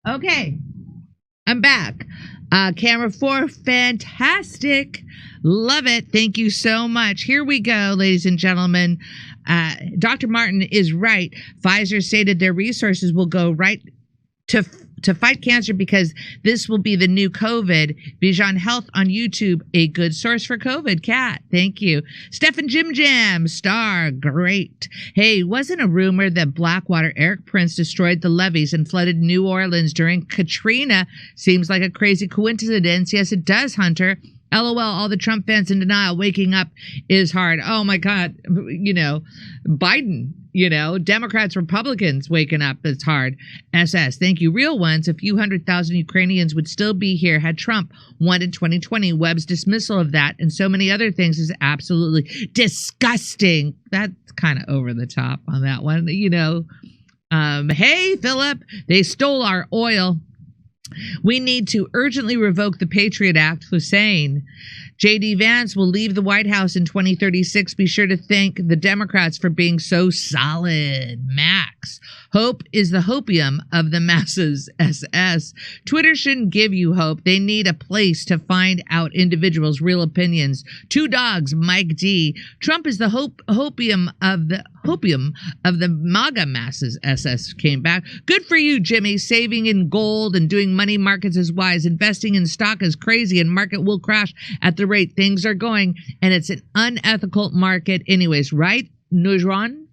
Okay, I'm back. Camera 4, fantastic. Love it. Thank you so much. Here we go, ladies and gentlemen. Dr. Martin is right. Pfizer stated their resources will go right to fight cancer because this will be the new COVID. Bijan Health on YouTube, a good source for COVID. Cat, thank you. Stefan Jim Jam, star, great. Hey, wasn't a rumor that Blackwater Eric Prince destroyed the levees and flooded New Orleans during Katrina? Seems like a crazy coincidence. Yes, it does, Hunter. LOL, all the Trump fans in denial. Waking up is hard. Oh my God. You know, Biden, you know, Democrats, Republicans waking up. It's hard. SS, thank you. Real ones. A few 100,000 Ukrainians would still be here had Trump won in 2020. Webb's dismissal of that and so many other things is absolutely disgusting. That's kind of over the top on that one, you know. Hey, Philip, they stole our oil. We need to urgently revoke the Patriot Act. Hussein. J.D. Vance will leave the White House in 2036. Be sure to thank the Democrats for being so solid. Max. Hope is the hopium of the masses. SS. Twitter shouldn't give you hope. They need a place to find out individuals' real opinions. Two dogs. Mike D. Trump is the hopium of the MAGA masses. SS came back. Good for you, Jimmy. Saving in gold and doing money markets is wise. Investing in stock is crazy and market will crash at the rate things are going. And it's an unethical market anyways, right, Nujran?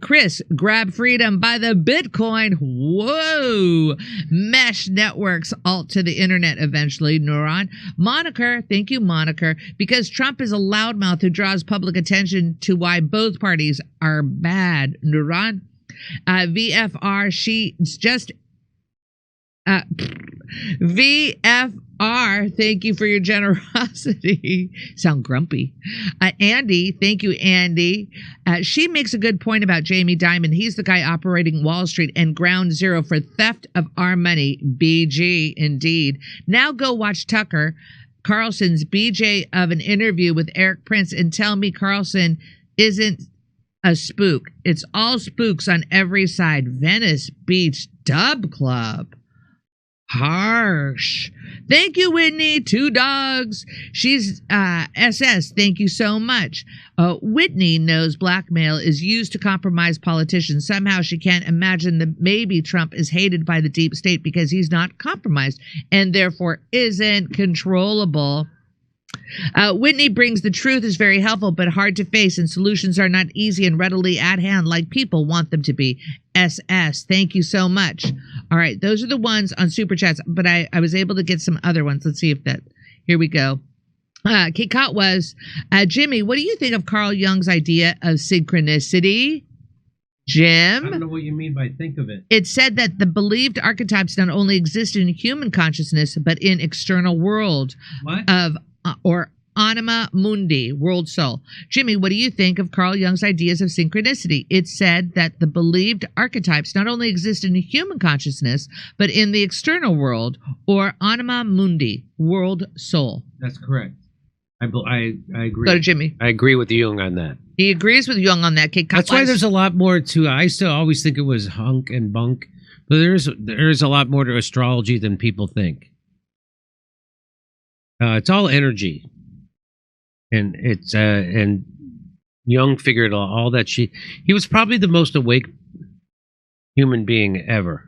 Chris, grab freedom by the Bitcoin. Whoa. Mesh networks alt to the internet eventually. Neuron. Moniker. Thank you, Moniker. Because Trump is a loudmouth who draws public attention to why both parties are bad. Neuron. VFR. She's just... VFR, thank you for your generosity. Sound grumpy. Andy, thank you, Andy. She makes a good point about Jamie Dimon. He's the guy operating Wall Street and ground zero for theft of our money. BG, indeed. Now go watch Tucker Carlson's BJ of an interview with Eric Prince and tell me Carlson isn't a spook. It's all spooks on every side. Venice Beach Dub Club. Harsh. Thank you, Whitney. Two dogs. She's SS. Thank you so much. Whitney knows blackmail is used to compromise politicians. Somehow she can't imagine that maybe Trump is hated by the deep state because he's not compromised and therefore isn't controllable. Whitney brings the truth is very helpful but hard to face, and solutions are not easy and readily at hand like people want them to be. SS, thank you so much. All right, those are the ones on Super Chats, but I was able to get some other ones. Let's see if that, here we go. Kikot was, Jimmy, what do you think of Carl Jung's idea of synchronicity? Jim? I don't know what you mean by think of it. It said that the believed archetypes not only exist in human consciousness, but in external world. What? Of or anima mundi, world soul. Jimmy, what do you think of Carl Jung's ideas of synchronicity? It said that the believed archetypes not only exist in human consciousness, but in the external world, or anima mundi, world soul. That's correct. I agree. Go to Jimmy. I agree with Jung on that. He agrees with Jung on that. That's why there's a lot more to. I still always think it was hunk and bunk, but there's a lot more to astrology than people think. It's all energy, and it's and Jung figured all that. He was probably the most awake human being ever.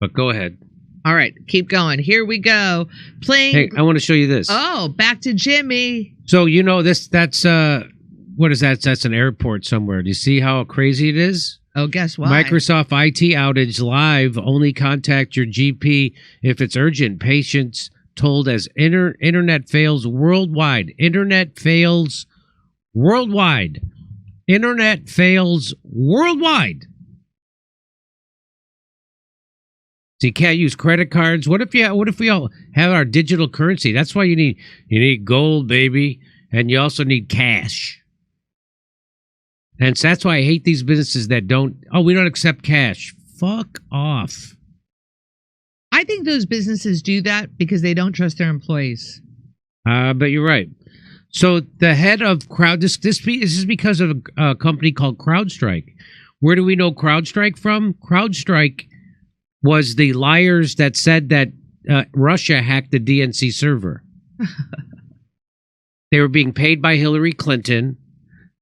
But go ahead. All right, keep going. Here we go. Playing. Hey, I want to show you this. Oh, back to Jimmy. So you know this? That's what is that? That's an airport somewhere. Do you see how crazy it is? Oh, guess what? Microsoft IT outage live. Only contact your GP if it's urgent. Patients told as internet fails worldwide. Internet fails worldwide. Internet fails worldwide. So you can't use credit cards. What if we all have our digital currency? That's why you need gold, baby, and you also need cash. And so that's why I hate these businesses that we don't accept cash. Fuck off. I think those businesses do that because they don't trust their employees. But you're right. So the head of this is because of a company called CrowdStrike. Where do we know CrowdStrike from? CrowdStrike was the liars that said that Russia hacked the DNC server. They were being paid by Hillary Clinton.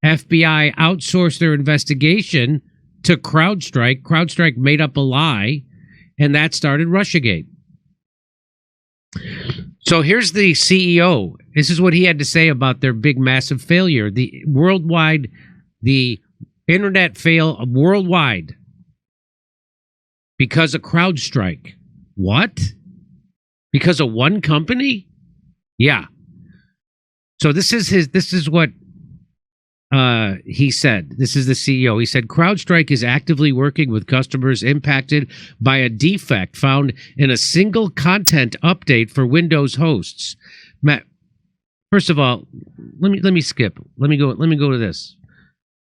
FBI outsourced their investigation to CrowdStrike. CrowdStrike made up a lie, and that started Russiagate. So here's the CEO. This is what he had to say about their big, massive failure. The internet fail worldwide because of CrowdStrike. What? Because of one company? Yeah. So this is what he said. This is the CEO. He said, CrowdStrike is actively working with customers impacted by a defect found in a single content update for Windows hosts. Matt, first of all, let me skip. Let me go to this.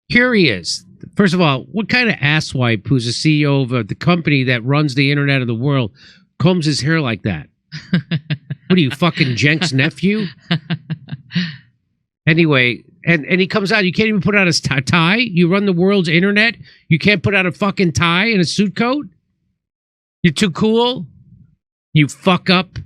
Here he is. First of all, what kind of asswipe who's a CEO of the company that runs the internet of the world combs his hair like that? What are you, fucking Jenk's nephew? Anyway, and he comes out, you can't even put out a tie? You run the world's internet? You can't put out a fucking tie and a suit coat? You're too cool? You fuck up?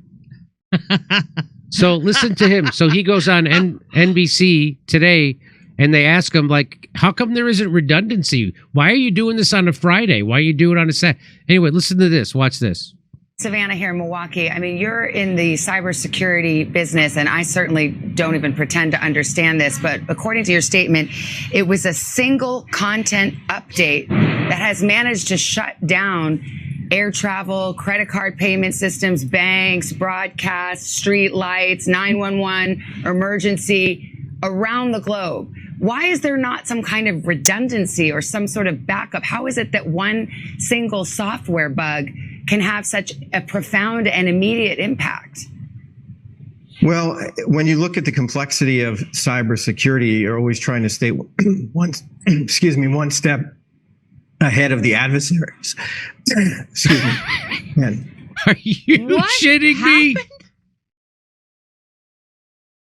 So listen to him. So he goes on NBC today, and they ask him, like, how come there isn't redundancy? Why are you doing this on a Friday? Why are you doing it on a Saturday? Anyway, listen to this. Watch this. Savannah here in Milwaukee. I mean, you're in the cybersecurity business, and I certainly don't even pretend to understand this, but according to your statement, it was a single content update that has managed to shut down air travel, credit card payment systems, banks, broadcasts, street lights, 911, emergency around the globe. Why is there not some kind of redundancy or some sort of backup? How is it that one single software bug can have such a profound and immediate impact? Well, when you look at the complexity of cybersecurity, you're always trying to stay one step ahead of the adversaries. Excuse me. Man. Are you shitting me?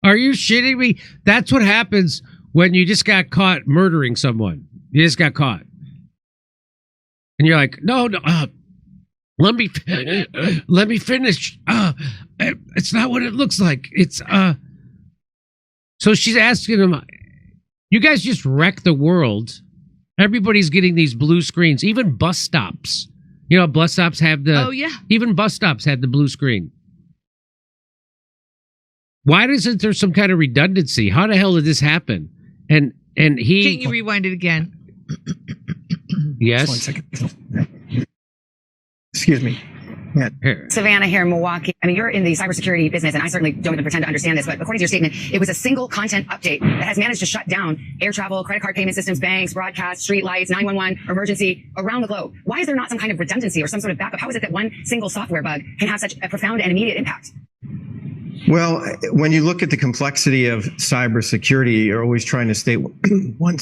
Are you shitting me? That's what happens when you just got caught murdering someone. You just got caught. And you're like, no, let me finish. It's not what it looks like. It's So she's asking him, you guys just wreck the world. Everybody's getting these blue screens. Even bus stops. You know, bus stops have the... Oh, yeah. Even bus stops have the blue screen. Why isn't there some kind of redundancy? How the hell did this happen? And he... Can you rewind it again? Yes. Just 1 second. Excuse me. Yeah. Savannah here in Milwaukee. I mean, you're in the cybersecurity business, and I certainly don't even pretend to understand this, but according to your statement, it was a single content update that has managed to shut down air travel, credit card payment systems, banks, broadcasts, street lights, 911, emergency around the globe. Why is there not some kind of redundancy or some sort of backup? How is it that one single software bug can have such a profound and immediate impact? Well, when you look at the complexity of cybersecurity, you're always trying to stay one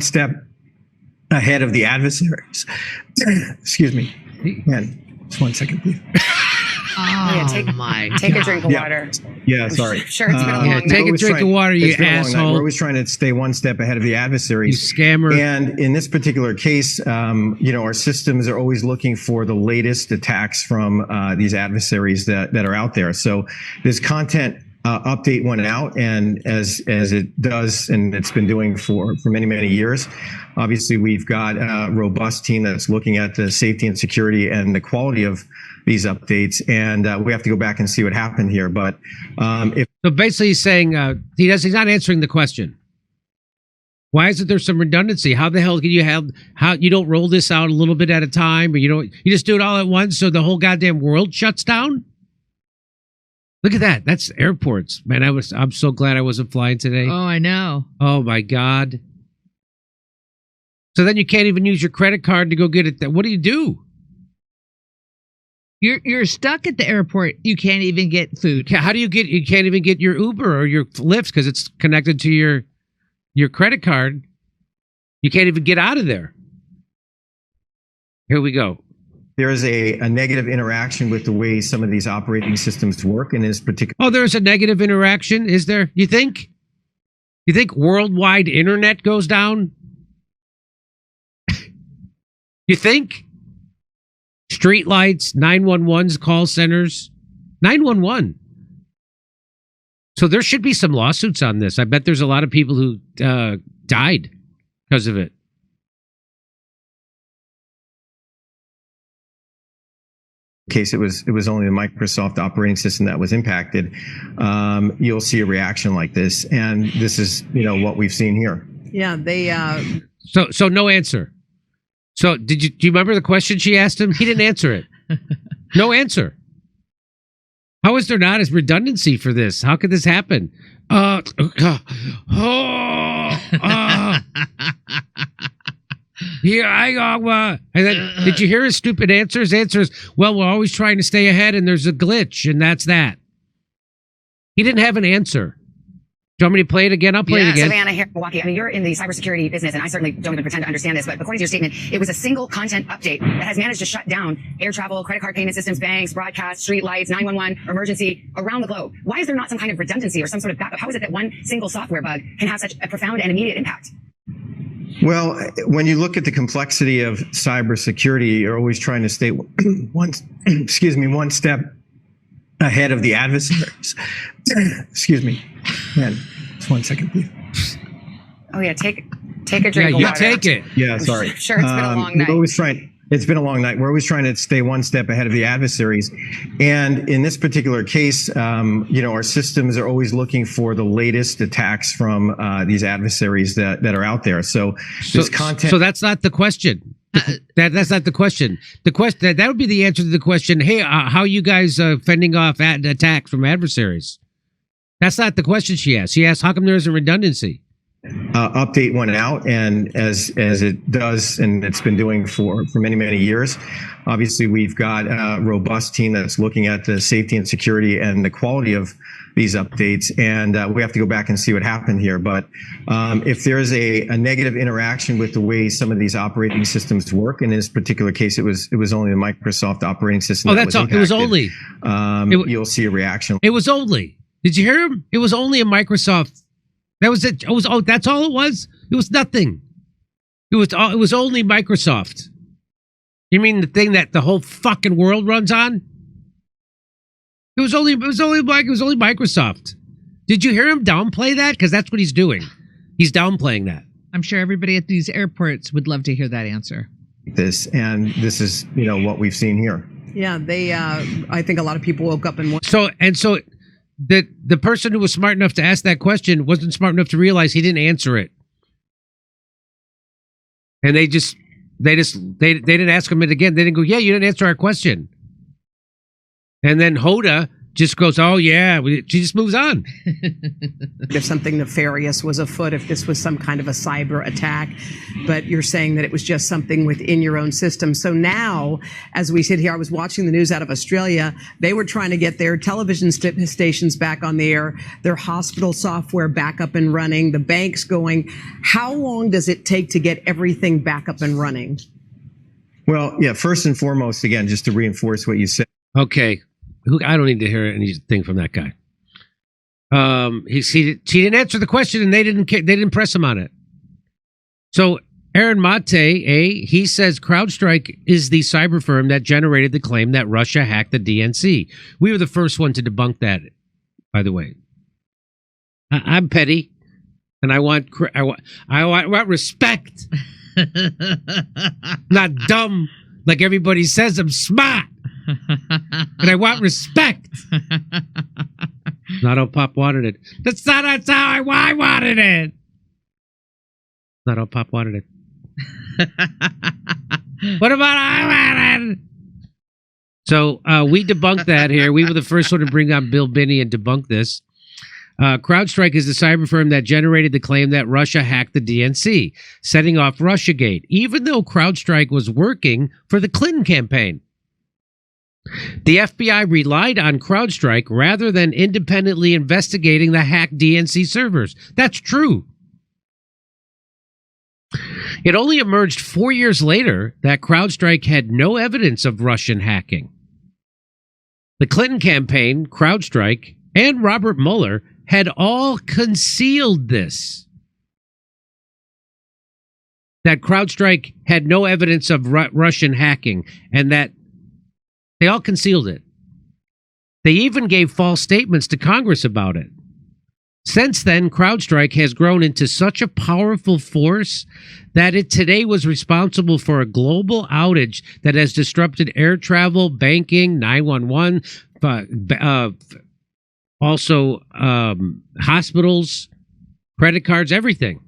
step ahead of the adversaries. Excuse me. Man. Just 1 second, please. Take a drink of water. Yeah, sorry. Sure, it's been a long night. Take a drink of water, you asshole. We're always trying to stay one step ahead of the adversaries. You scammer. And in this particular case, our systems are always looking for the latest attacks from these adversaries that are out there. So this content update went out, and as it does, and it's been doing for many, many years. Obviously, we've got a robust team that's looking at the safety and security and the quality of these updates, and we have to go back and see what happened here. But so basically, he's saying he's not answering the question. Why isn't there some redundancy? How the hell can you you don't roll this out a little bit at a time, or you just do it all at once so the whole goddamn world shuts down? Look at that. That's airports. Man, I'm so glad I wasn't flying today. Oh, I know. Oh my God. So then you can't even use your credit card to go get it. What do you do? You're stuck at the airport. You can't even get food. How do you can't even get your Uber or your Lyft because it's connected to your credit card. You can't even get out of there. Here we go. There is a negative interaction with the way some of these operating systems work in this particular... Oh, there's a negative interaction? Is there? You think? You think worldwide internet goes down? You think? street lights, 911's call centers, 911. So there should be some lawsuits on this. I bet there's a lot of people who died because of it. Case it was only the Microsoft operating system that was impacted, you'll see a reaction like this, and this is what we've seen here. Yeah, they. So no answer. So do you remember the question she asked him? He didn't answer it. No answer. How is there not as redundancy for this? How could this happen? Here I go. And then, did you hear his stupid answers? Answers, well, we're always trying to stay ahead, and there's a glitch, and that's that. He didn't have an answer. Do you want me to play it again? I'll play it again. Savannah here, Milwaukee. I mean, you're in the cybersecurity business, and I certainly don't even pretend to understand this, but according to your statement, it was a single content update that has managed to shut down air travel, credit card payment systems, banks, broadcast, street lights, 911, emergency around the globe. Why is there not some kind of redundancy or some sort of backup? How is it that one single software bug can have such a profound and immediate impact? Well, when you look at the complexity of cybersecurity, you're always trying to stay one step ahead of the adversaries. Excuse me. Man, just 1 second, please. Oh yeah, take a drink of you water. take it. Yeah, sorry. Sure, it's been a long night. It's been a long night. We're always trying to stay one step ahead of the adversaries. And in this particular case, our systems are always looking for the latest attacks from these adversaries that are out there. So this content. So that's not the question. That's not the question. The question that would be the answer to the question. Hey, how are you guys fending off attacks from adversaries? That's not the question she asked. She asked, how come there isn't redundancy? Update went out, and as it does, and it's been doing for many years. Obviously, we've got a robust team that's looking at the safety and security and the quality of these updates, and we have to go back and see what happened here. But if there's a negative interaction with the way some of these operating systems work, in this particular case, it was only the Microsoft operating system. That's all. It was only. You'll see a reaction. It was only. Did you hear him? It was only a Microsoft. That was it. That's all it was. It was nothing. It was only Microsoft. You mean the thing that the whole fucking world runs on? It was only Microsoft. Did you hear him downplay that? Because that's what he's doing. He's downplaying that. I'm sure everybody at these airports would love to hear that answer. This is what we've seen here. Yeah, they. I think a lot of people woke up and. So the person who was smart enough to ask that question wasn't smart enough to realize he didn't answer it, and they didn't ask him it again. They didn't go, yeah, you didn't answer our question. And then Hoda just goes, oh yeah, she just moves on. If something nefarious was afoot, if this was some kind of a cyber attack, but you're saying that it was just something within your own system. So now, as we sit here, I was watching the news out of Australia. They were trying to get their television stations back on the air, their hospital software back up and running, the banks going. How long does it take to get everything back up and running? Well, yeah, first and foremost, again, just to reinforce what you said. Okay. I don't need to hear anything from that guy. She didn't answer the question, and they didn't press him on it. So Aaron Mate, he says CrowdStrike is the cyber firm that generated the claim that Russia hacked the DNC. We were the first one to debunk that, by the way. I'm petty, and I want respect. Not dumb like everybody says. I'm smart. And I want respect. Not how Pop wanted it. That's how I wanted it. Not how Pop wanted it. What about I wanted? So we debunked that here. We were the first one to bring on Bill Binney and debunk this. CrowdStrike is the cyber firm that generated the claim that Russia hacked the DNC, setting off Russiagate, even though CrowdStrike was working for the Clinton campaign. The FBI relied on CrowdStrike rather than independently investigating the hacked DNC servers. That's true. It only emerged 4 years later that CrowdStrike had no evidence of Russian hacking. The Clinton campaign, CrowdStrike, and Robert Mueller had all concealed this. That CrowdStrike had no evidence of Russian hacking, and that They all concealed it. They even gave false statements to Congress about it. Since then, CrowdStrike has grown into such a powerful force that it today was responsible for a global outage that has disrupted air travel, banking, 911, also hospitals, credit cards, everything.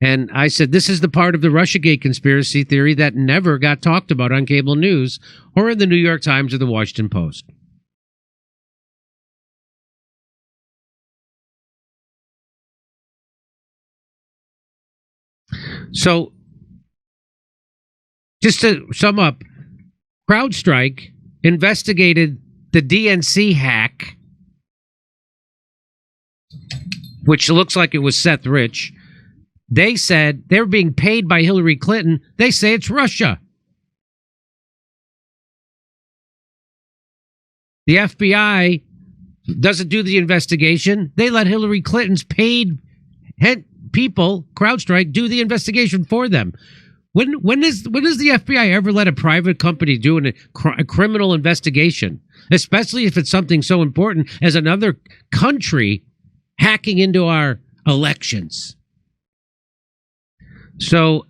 And I said, this is the part of the Russiagate conspiracy theory that never got talked about on cable news or in the New York Times or the Washington Post. So, just to sum up, CrowdStrike investigated the DNC hack, which looks like it was Seth Rich. They said they were being paid by Hillary Clinton. They say it's Russia. The FBI doesn't do the investigation. They let Hillary Clinton's paid people, CrowdStrike, do the investigation for them. When does the FBI ever let a private company do a criminal investigation, especially if it's something so important as another country hacking into our elections? So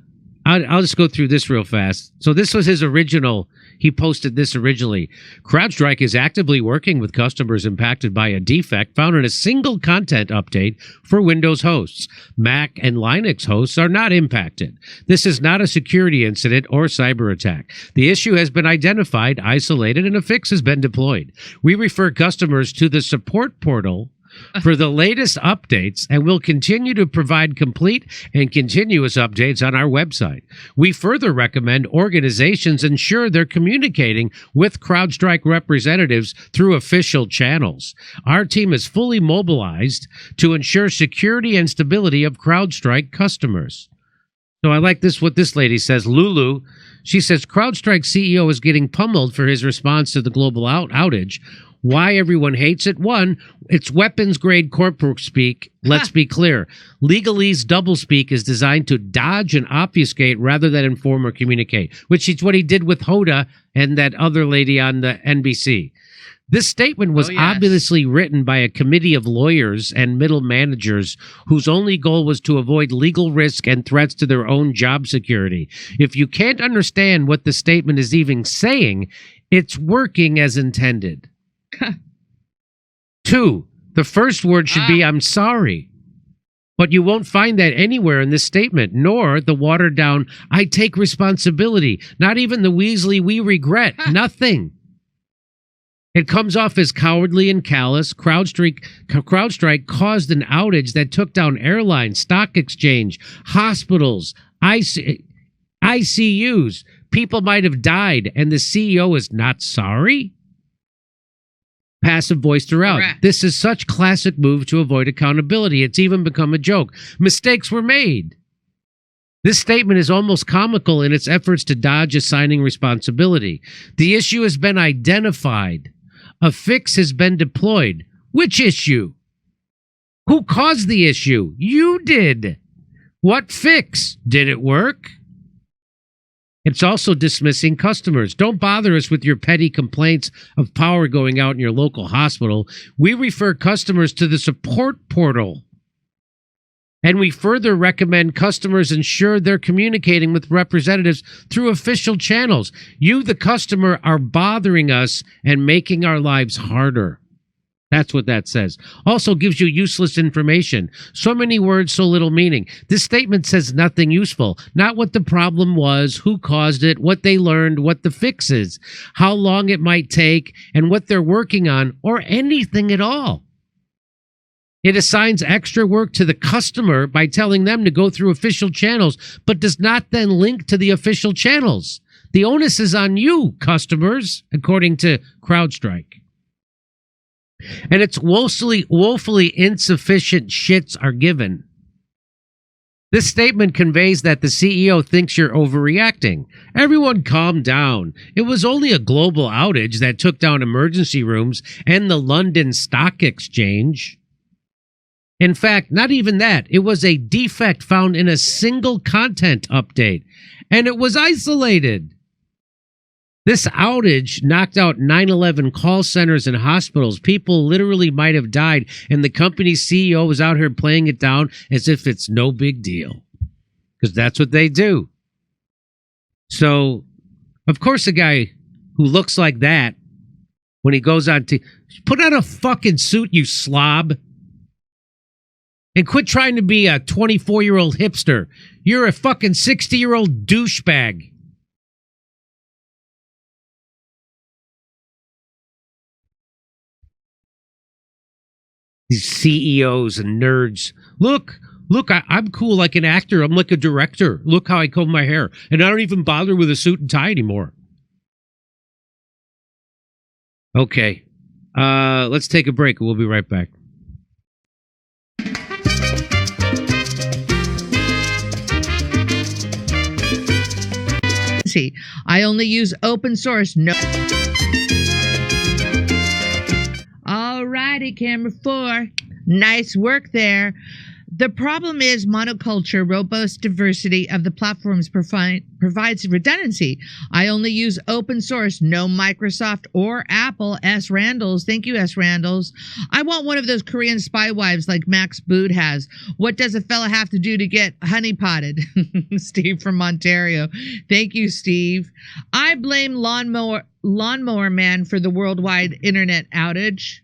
I'll just go through this real fast. So this was his original. He posted this originally. CrowdStrike is actively working with customers impacted by a defect found in a single content update for Windows hosts. Mac and Linux hosts are not impacted. This is not a security incident or cyber attack. The issue has been identified, isolated, and a fix has been deployed. We refer customers to the support portal for the latest updates, and will continue to provide complete and continuous updates on our website. We further recommend organizations ensure they're communicating with CrowdStrike representatives through official channels. Our team is fully mobilized to ensure security and stability of CrowdStrike customers. So I like this, what this lady says. Lulu, she says, CrowdStrike CEO is getting pummeled for his response to the global outage. Why everyone hates it? One, it's weapons-grade corporate speak. Let's be clear. Legalese doublespeak is designed to dodge and obfuscate rather than inform or communicate, which is what he did with Hoda and that other lady on the NBC. This statement was obviously written by a committee of lawyers and middle managers whose only goal was to avoid legal risk and threats to their own job security. If you can't understand what the statement is even saying, it's working as intended. 2, the first word should be I'm sorry. But you won't find that anywhere in this statement, nor the watered down I take responsibility, not even the Weasley we regret, nothing. It comes off as cowardly and callous. CrowdStrike caused an outage that took down airlines, stock exchange, hospitals, ICUs. People might have died, and the CEO is not sorry? Passive voice throughout. Correct. This is such classic move to avoid accountability. It's even become a joke. Mistakes were made. This statement is almost comical in its efforts to dodge assigning responsibility. The issue has been identified. A fix has been deployed. Which issue? Who caused the issue? You did. What fix? Did it work? It's also dismissing customers. Don't bother us with your petty complaints of power going out in your local hospital. We refer customers to the support portal. And we further recommend customers ensure they're communicating with representatives through official channels. You, the customer, are bothering us and making our lives harder. That's what that says. Also gives you useless information. So many words, so little meaning. This statement says nothing useful. Not what the problem was, who caused it, what they learned, what the fix is, how long it might take, and what they're working on, or anything at all. It assigns extra work to the customer by telling them to go through official channels, but does not then link to the official channels. The onus is on you, customers, according to CrowdStrike. And it's woefully insufficient shits are given. This statement conveys that the CEO thinks you're overreacting. Everyone calm down. It was only a global outage that took down emergency rooms and the London Stock Exchange. In fact, not even that. It was a defect found in a single content update, and it was isolated. This outage knocked out 9/11 call centers and hospitals. People literally might have died, and the company's CEO was out here playing it down as if it's no big deal, because that's what they do. So, of course, a guy who looks like that, when he goes on to put on a fucking suit, you slob, and quit trying to be a 24-year-old hipster. You're a fucking 60-year-old douchebag. These CEOs and nerds. Look, I'm cool like an actor. I'm like a director. Look how I comb my hair. And I don't even bother with a suit and tie anymore. Okay. Let's take a break. We'll be right back. I only use open source. No. Alrighty, camera 4. Nice work there. The problem is monoculture, robust diversity of the platforms provides redundancy. I only use open source, no Microsoft or Apple. S. Randalls. Thank you, S. Randalls. I want one of those Korean spy wives like Max Boot has. What does a fella have to do to get honeypotted? Steve from Ontario. Thank you, Steve. I blame Lawnmower Man for the worldwide internet outage.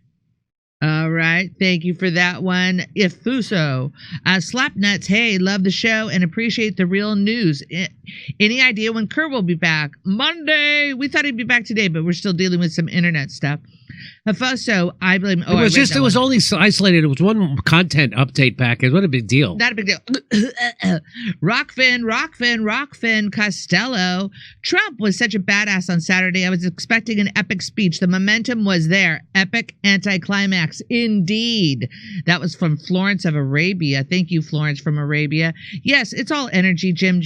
All right. Thank you for that one. Ifuso. Slapnuts. Hey, love the show and appreciate the real news. Any idea when Kerr will be back? Monday. We thought he'd be back today, but we're still dealing with some internet stuff. Ifuso. I blame. Oh, it was only isolated. It was one content update package. What a big deal. Not a big deal. Rockfin Costello. Trump was such a badass on Saturday. I was expecting an epic speech. The momentum was there. Epic anticlimax. Indeed. That was from Florence of Arabia. Thank you, Florence from Arabia. Yes, it's all energy, Jam.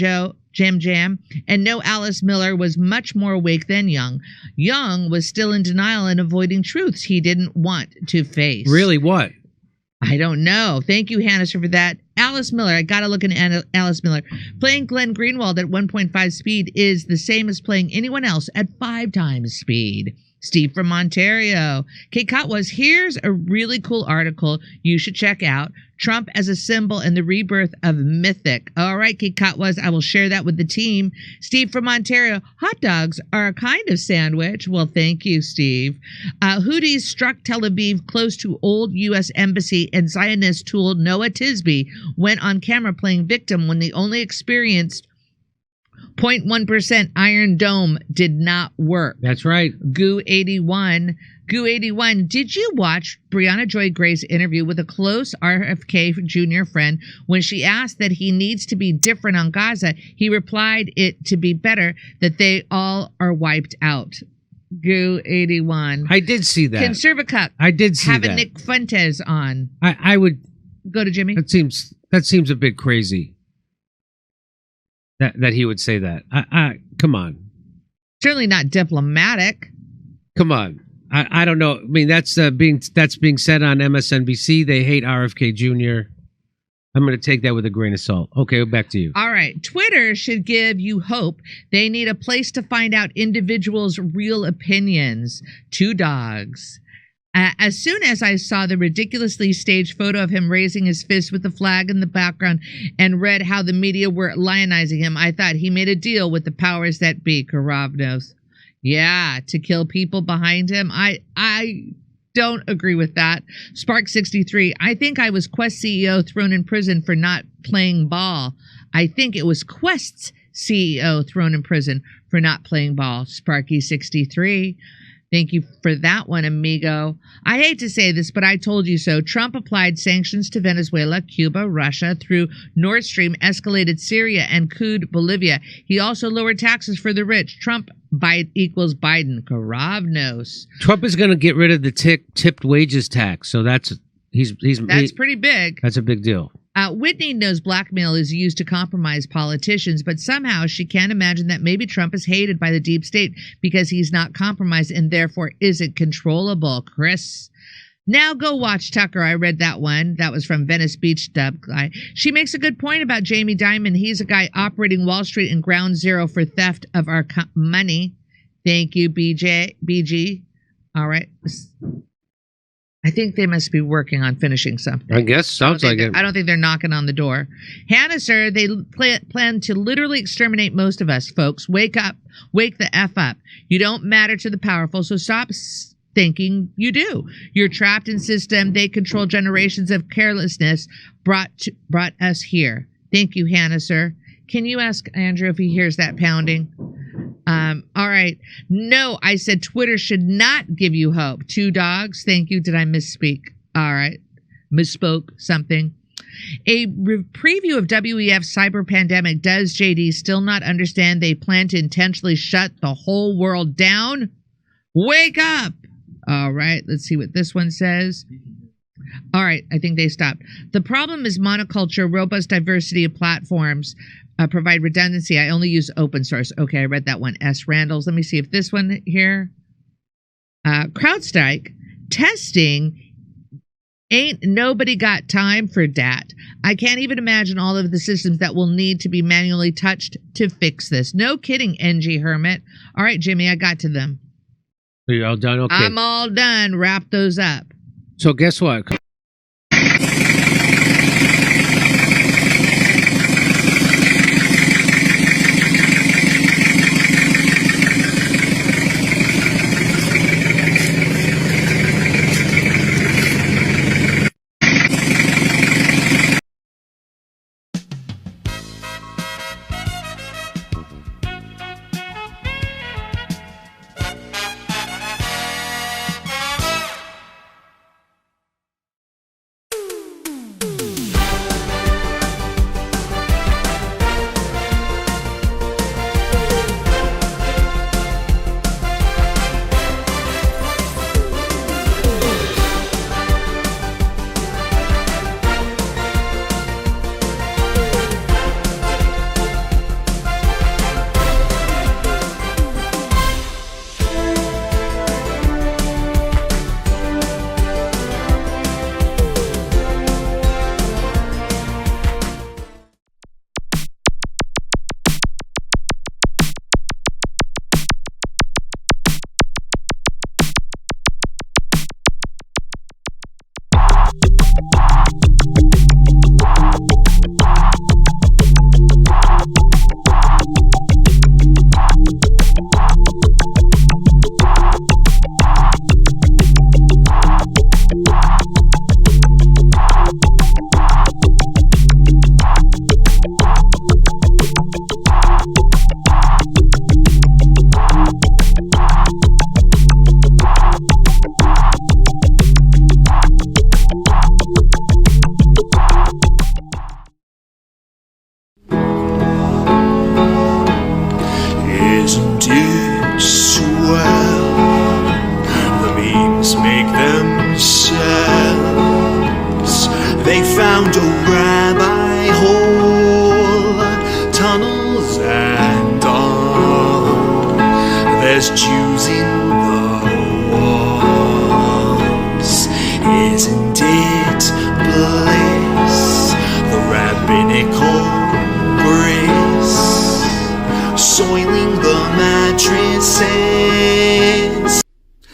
And no, Alice Miller was much more awake than Young. Young was still in denial and avoiding truths he didn't want to face. Really? What? I don't know. Thank you, Hannister, for that. Alice Miller. I got to look at Alice Miller. Playing Glenn Greenwald at 1.5 speed is the same as playing anyone else at 5 times speed. Steve from Ontario. Kate Cotwas, here's a really cool article you should check out. Trump as a symbol and the rebirth of Mythic. All right, Kate Cotwas, I will share that with the team. Steve from Ontario. Hot dogs are a kind of sandwich. Well, thank you, Steve. Houthis struck Tel Aviv close to old U.S. Embassy, and Zionist tool Noah Tisby went on camera playing victim when the only experienced 0.1% Iron Dome did not work. That's right. Goo81, did you watch Brianna Joy Gray's interview with a close RFK Jr. friend when she asked that he needs to be different on Gaza? He replied it to be better that they all are wiped out. Goo81. I did see that. Conservacup. I did see having that. Nick Fuentes on. I would go to Jimmy. That seems a bit crazy. That he would say that. Come on. Certainly not diplomatic. Come on. I don't know. I mean, that's being said on MSNBC. They hate RFK Jr. I'm going to take that with a grain of salt. Okay, back to you. All right. Twitter should give you hope. They need a place to find out individuals' real opinions. 2 dogs. As soon as I saw the ridiculously staged photo of him raising his fist with the flag in the background and read how the media were lionizing him, I thought he made a deal with the powers that be, Karavnos. Yeah, to kill people behind him. I don't agree with that. Spark63, I think I was Quest CEO thrown in prison for not playing ball. I think it was Quest's CEO thrown in prison for not playing ball. Sparky63. Thank you for that one, amigo. I hate to say this, but I told you so. Trump applied sanctions to Venezuela, Cuba, Russia through Nord Stream, escalated Syria, and cooed Bolivia. He also lowered taxes for the rich. Trump equals Biden. Karavnos. Trump is going to get rid of the tipped wages tax, so that's pretty big. That's a big deal. Whitney knows blackmail is used to compromise politicians, but somehow she can't imagine that maybe Trump is hated by the deep state because he's not compromised and therefore isn't controllable. Chris. Now go watch Tucker. I read that one. That was from Venice Beach Dub guy. She makes a good point about Jamie Dimon. He's a guy operating Wall Street and ground zero for theft of our money. Thank you, BG. All right. I think they must be working on finishing something. I guess sounds like it. I don't think they're knocking on the door. Hannah, sir, they plan to literally exterminate most of us, folks. Wake up. Wake the F up. You don't matter to the powerful, so stop thinking you do. You're trapped in system. They control generations of carelessness brought us here. Thank you, Hannah, sir. Can you ask Andrew if he hears that pounding? All right. No, I said Twitter should not give you hope. 2 dogs. Thank you. Did I misspeak? All right. Misspoke something. A preview of WEF cyber pandemic. Does JD still not understand they plan to intentionally shut the whole world down? Wake up. All right. Let's see what this one says. All right. I think they stopped. The problem is monoculture, robust diversity of platforms. Provide redundancy. I only use open source. Okay, I read that one. S. Randalls. Let me see if this one here. CrowdStrike. Testing. Ain't nobody got time for that. I can't even imagine all of the systems that will need to be manually touched to fix this. No kidding, NG Hermit. All right, Jimmy, I got to them. Are you all done? Okay. I'm all done. Wrap those up. So guess what?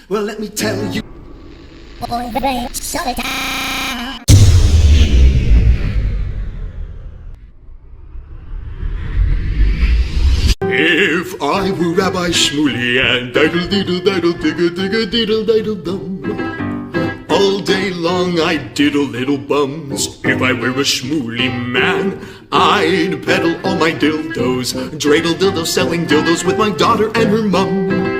Well, let me tell you. If I were Rabbi Shmuley and diddle-diddle-diddle-digga-digga-diddle-diddle-dum, all day long I'd diddle little bums. If I were a Shmuley man, I'd peddle all my dildos, dreidel dildos, selling dildos with my daughter and her mum.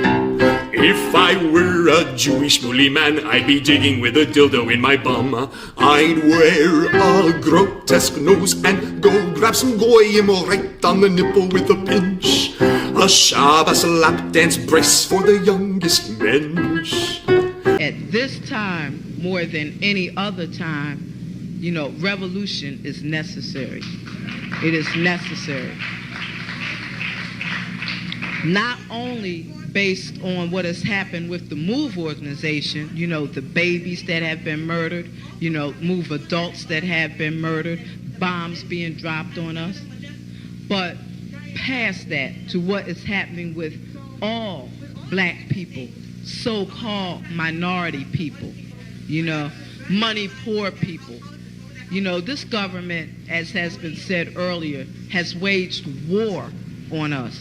If I were a Jewish Shmuley man, I'd be digging with a dildo in my bum. I'd wear a grotesque nose and go grab some goyim right on the nipple with a pinch. A Shabbos lap dance brace for the youngest mensch. At this time, more than any other time, you know, revolution is necessary. It is necessary. Not only based on what has happened with the MOVE organization, you know, the babies that have been murdered, you know, MOVE adults that have been murdered, bombs being dropped on us, but past that to what is happening with all black people, so-called minority people, money poor people. This government, as has been said earlier, has waged war on us.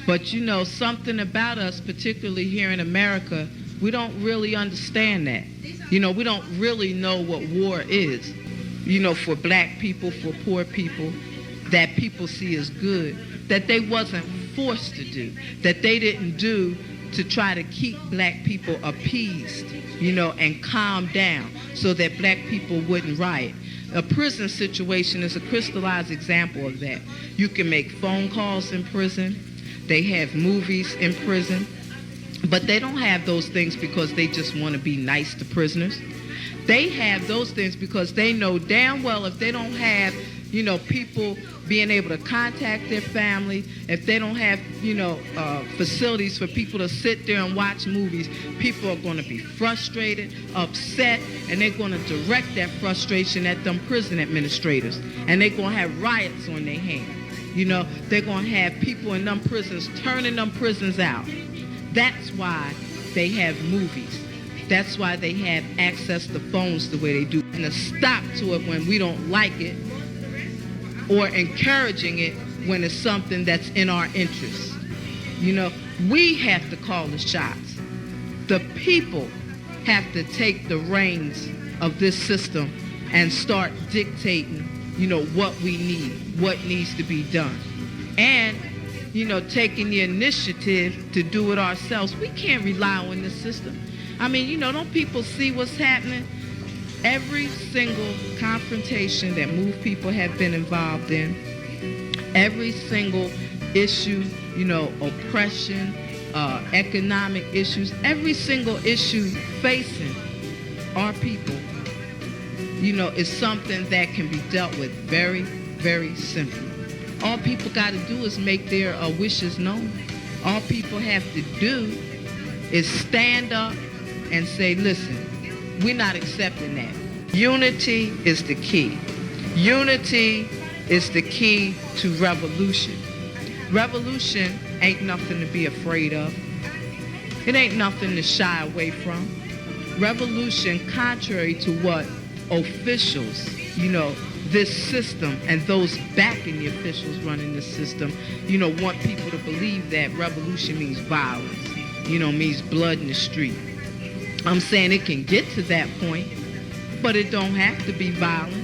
But something about us, particularly here in America, we don't really understand that. We don't really know what war is, for black people, for poor people, that people see as good, that they wasn't forced to do, that they didn't do to try to keep black people appeased, and calm down so that black people wouldn't riot. A prison situation is a crystallized example of that. You can make phone calls in prison. They have movies in prison. But they don't have those things because they just want to be nice to prisoners. They have those things because they know damn well if they don't have, people being able to contact their family, if they don't have, facilities for people to sit there and watch movies, people are going to be frustrated, upset, and they're going to direct that frustration at them prison administrators. And they're going to have riots on their hands. They're going to have people in them prisons turning them prisons out. That's why they have movies. That's why they have access to phones the way they do. And a stop to it when we don't like it, or encouraging it when it's something that's in our interest. We have to call the shots. The people have to take the reins of this system and start dictating, what we need, what needs to be done. And taking the initiative to do it ourselves. We can't rely on this system. Don't people see what's happening? Every single confrontation that MOVE people have been involved in, every single issue, oppression, economic issues, every single issue facing our people, is something that can be dealt with very, very simply. All people got to do is make their wishes known. All people have to do is stand up and say, listen, we're not accepting that. Unity is the key. Unity is the key to revolution. Revolution ain't nothing to be afraid of. It ain't nothing to shy away from. Revolution, contrary to what officials, this system and those backing the officials running the system, want people to believe that revolution means violence, means blood in the street. I'm saying it can get to that point, but it don't have to be violent.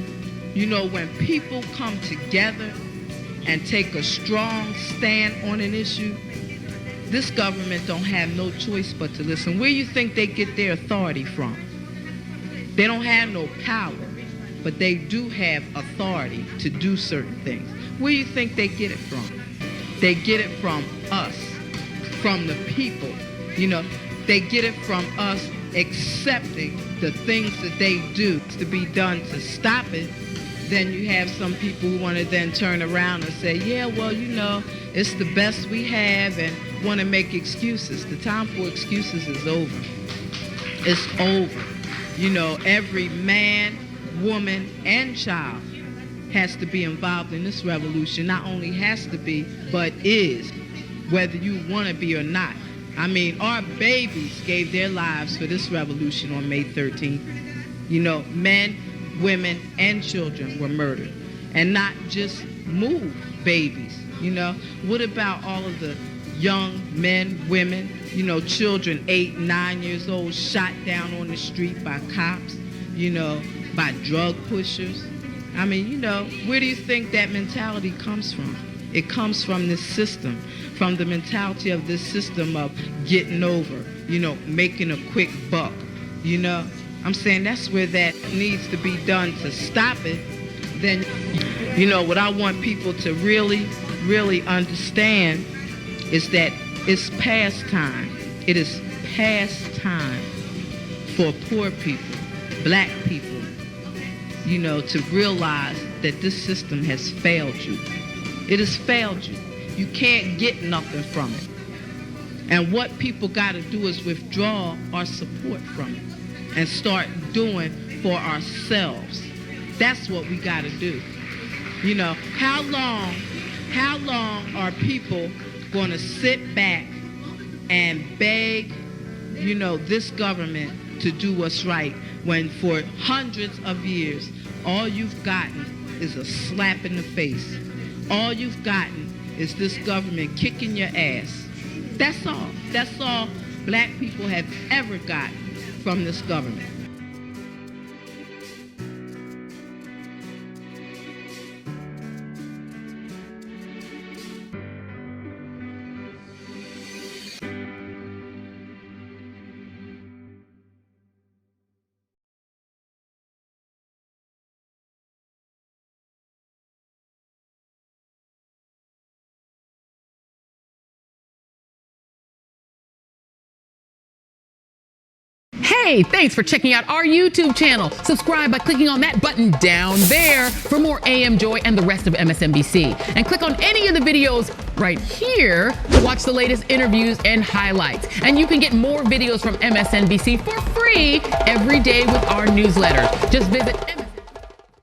When people come together and take a strong stand on an issue, this government don't have no choice but to listen. Where you think they get their authority from? They don't have no power, but they do have authority to do certain things. Where do you think they get it from? They get it from us, from the people. They get it from us accepting the things that they do to be done to stop it. Then you have some people who want to then turn around and say, yeah, well, it's the best we have, and want to make excuses. The time for excuses is over. It's over. Every man, woman, and child has to be involved in this revolution. Not only has to be, but is, whether you want to be or not. Our babies gave their lives for this revolution on May 13th. Men, women, and children were murdered. And not just MOVE babies. What about all of the young men, women, children 8, 9 years old shot down on the street by cops, by drug pushers? Where do you think that mentality comes from? It comes from this system, from the mentality of this system of getting over, making a quick buck, I'm saying that's where that needs to be done to stop it. Then, what I want people to really, really understand is that it's past time. It is past time for poor people, black people, to realize that this system has failed you. It has failed you. You can't get nothing from it. And what people got to do is withdraw our support from it and start doing for ourselves. That's what we got to do. How long are people going to sit back and beg, this government to do what's right, when for hundreds of years, all you've gotten is a slap in the face. All you've gotten is this government kicking your ass. That's all. That's all black people have ever gotten from this government. Hey, thanks for checking out our YouTube channel. Subscribe by clicking on that button down there for more AM Joy and the rest of MSNBC. And click on any of the videos right here to watch the latest interviews and highlights. And you can get more videos from MSNBC for free every day with our newsletter. Just visit